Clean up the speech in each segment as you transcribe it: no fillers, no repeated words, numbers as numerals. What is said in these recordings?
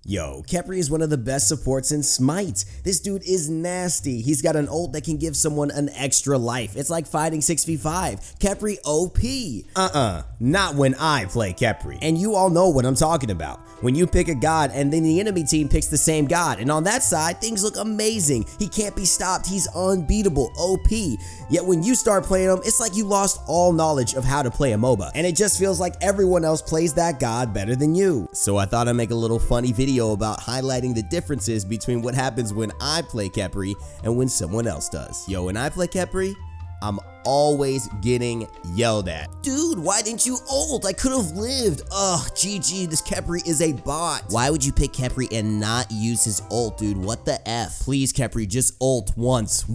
Yo, Khepri is one of the best supports in Smite. This dude is nasty. He's got an ult that can give someone an extra life. It's like fighting 6v5. Khepri OP. Not when I play Khepri. And you all know what I'm talking about. When you pick a god and then the enemy team picks the same god, and on that side, things look amazing. He can't be stopped. He's unbeatable, OP. Yet when you start playing him, it's like you lost all knowledge of how to play a MOBA. And it just feels like everyone else plays that god better than you. So I thought I'd make a little funny video about highlighting the differences between what happens when I play Khepri and when someone else does. Yo, when I play Khepri, I'm always getting yelled at. Dude, why didn't you ult? I could have lived. Ugh, GG, this Khepri is a bot. Why would you pick Khepri and not use his ult, dude? What the F? Please, Khepri, just ult once.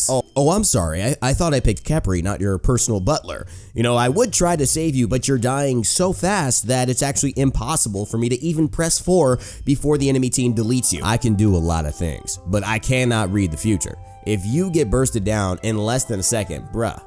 Oh, I'm sorry. I thought I picked Khepri, not your personal butler. You know, I would try to save you, but you're dying so fast that it's actually impossible for me to even press 4 before the enemy team deletes you. I can do a lot of things, but I cannot read the future. If you get bursted down in less than a second, bruh,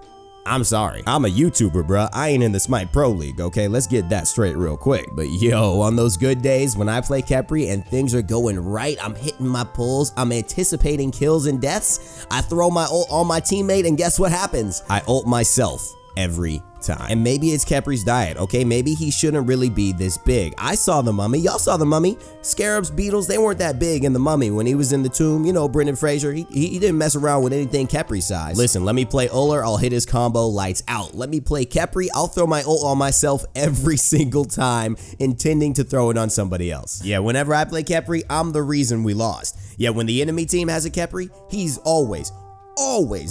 I'm sorry. I'm a YouTuber, bruh. I ain't in the Smite Pro League, okay? Let's get that straight real quick. But yo, on those good days when I play Khepri and things are going right, I'm hitting my pulls, I'm anticipating kills and deaths, I throw my ult on my teammate and guess what happens? I ult myself every time. And maybe it's Khepri's diet, okay? Maybe he shouldn't really be this big. I saw the mummy. Y'all saw the mummy. Scarabs, beetles, they weren't that big in the mummy when he was in the tomb. You know, Brendan Fraser, he didn't mess around with anything Khepri size. Listen, let me play Uller, I'll hit his combo lights out. Let me play Khepri, I'll throw my ult on myself every single time, intending to throw it on somebody else. Yeah, whenever I play Khepri, I'm the reason we lost. Yeah, when the enemy team has a Khepri, he's always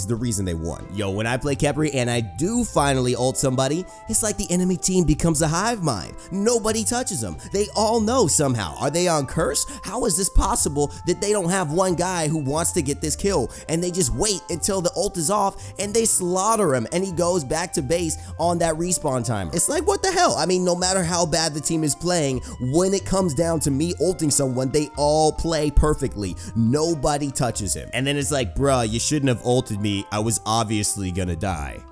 the reason they won. Yo, when I play Khepri and I do finally ult somebody, it's like the enemy team becomes a hive mind. Nobody touches them. They all know somehow. Are they on curse? How is this possible that they don't have one guy who wants to get this kill and they just wait until the ult is off and they slaughter him and he goes back to base on that respawn timer? It's like, what the hell? I mean, no matter how bad the team is playing, when it comes down to me ulting someone, they all play perfectly. Nobody touches him. And then it's like, bruh, you shouldn't have ulted me, I was obviously gonna die.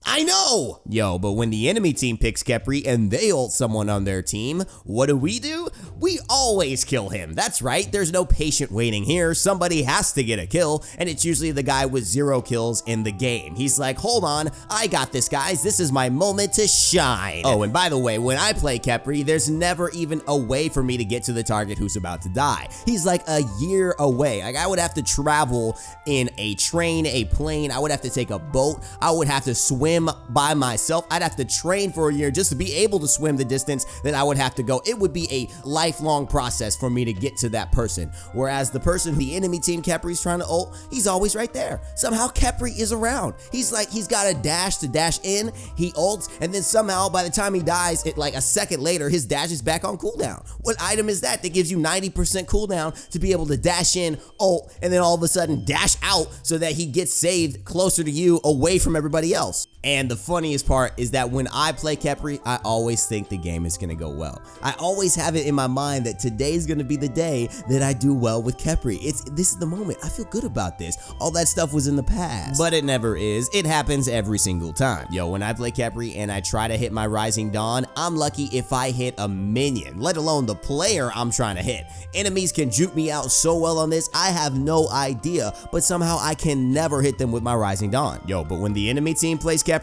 I know! Yo, but when the enemy team picks Khepri and they ult someone on their team, what do? We always kill him. That's right, there's no patient waiting here. Somebody has to get a kill, and it's usually the guy with 0 kills in the game. He's like, hold on, I got this, guys. This is my moment to shine. Oh, and by the way, when I play Khepri, there's never even a way for me to get to the target who's about to die. He's like a year away. Like, I would have to travel in a train, a plane. I would have to take a boat. I would have to swim by myself. I'd have to train for a year just to be able to swim the distance that I would have to go. It would be a lifelong process for me to get to that person. Whereas the person the enemy team Khepri's trying to ult, he's always right there. Somehow Khepri is around. He's like, he's got a dash to dash in, he ults, and then somehow by the time he dies, like a second later, his dash is back on cooldown. What item is that gives you 90% cooldown to be able to dash in, ult, and then all of a sudden dash out so that he gets saved closer to you, away from everybody else? And the funniest part is that when I play Khepri, I always think the game is gonna go well. I always have it in my mind that today's gonna be the day that I do well with Khepri. This is the moment. I feel good about this. All that stuff was in the past. But it never is. It happens every single time. Yo, when I play Khepri and I try to hit my Rising Dawn, I'm lucky if I hit a minion, let alone the player I'm trying to hit. Enemies can juke me out so well on this, I have no idea, but somehow I can never hit them with my Rising Dawn. Yo, but when the enemy team plays Khepri,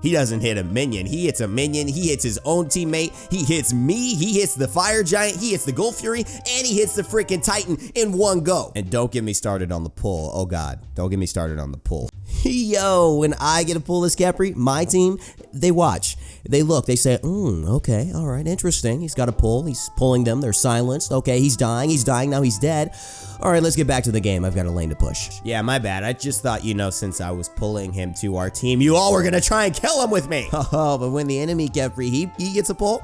he doesn't hit a minion, he hits a minion, he hits his own teammate, he hits me, he hits the fire giant, he hits the Gold Fury, and he hits the freaking Titan in one go. And don't get me started on the pull. Oh god, don't get me started on the pull. Yo, when I get a pull this Khepri, my team, they watch. They look, they say, okay, all right, interesting. He's got a pull, he's pulling them, they're silenced. Okay, he's dying, now he's dead. All right, let's get back to the game. I've got a lane to push. Yeah, my bad. I just thought, you know, since I was pulling him to our team, you all were gonna try and kill him with me. Oh, but when the enemy Khepri, he gets a pull,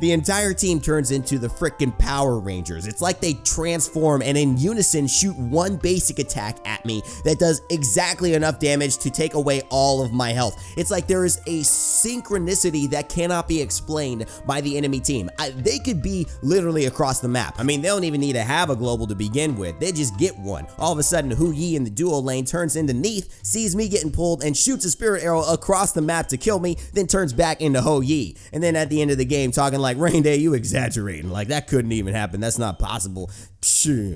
the entire team turns into the frickin' Power Rangers. It's like they transform and in unison shoot one basic attack at me that does exactly enough damage to take away all of my health. It's like there is a synchronicity that cannot be explained by the enemy team. They could be literally across the map. I mean, they don't even need to have a global to begin with. They just get one. All of a sudden, Hu Yi in the duo lane turns into Neith, sees me getting pulled, and shoots a spirit arrow across the map to kill me, then turns back into Ho Yi. And then at the end of the game, talking talking like, Rain Day, you exaggerating. Like, that couldn't even happen. That's not possible.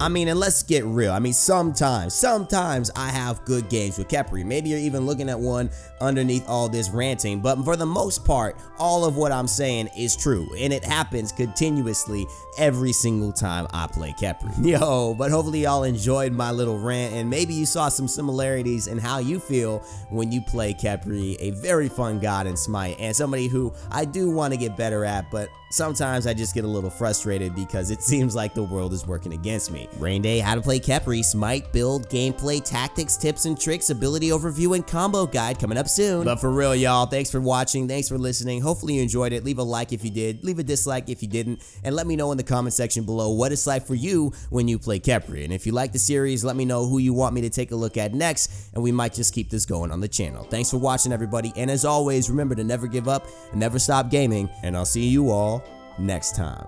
I mean, and let's get real. I mean, sometimes I have good games with Khepri. Maybe you're even looking at one underneath all this ranting, but for the most part, all of what I'm saying is true, and it happens continuously every single time I play Khepri. Yo, but hopefully y'all enjoyed my little rant, and maybe you saw some similarities in how you feel when you play Khepri, a very fun god in Smite, and somebody who I do want to get better at, but sometimes I just get a little frustrated because it seems like the world is working against me. Rain Day, how to play Khepri, Smite build, gameplay, tactics, tips and tricks, ability overview, and combo guide coming up soon. But for real, y'all, thanks for watching, thanks for listening. Hopefully you enjoyed it. Leave a like if you did, leave a dislike if you didn't, and let me know in the comment section below what it's like for you when you play Khepri. And if you like the series, let me know who you want me to take a look at next, and we might just keep this going on the channel. Thanks for watching, everybody, and as always, remember to never give up and never stop gaming, and I'll see you all next time.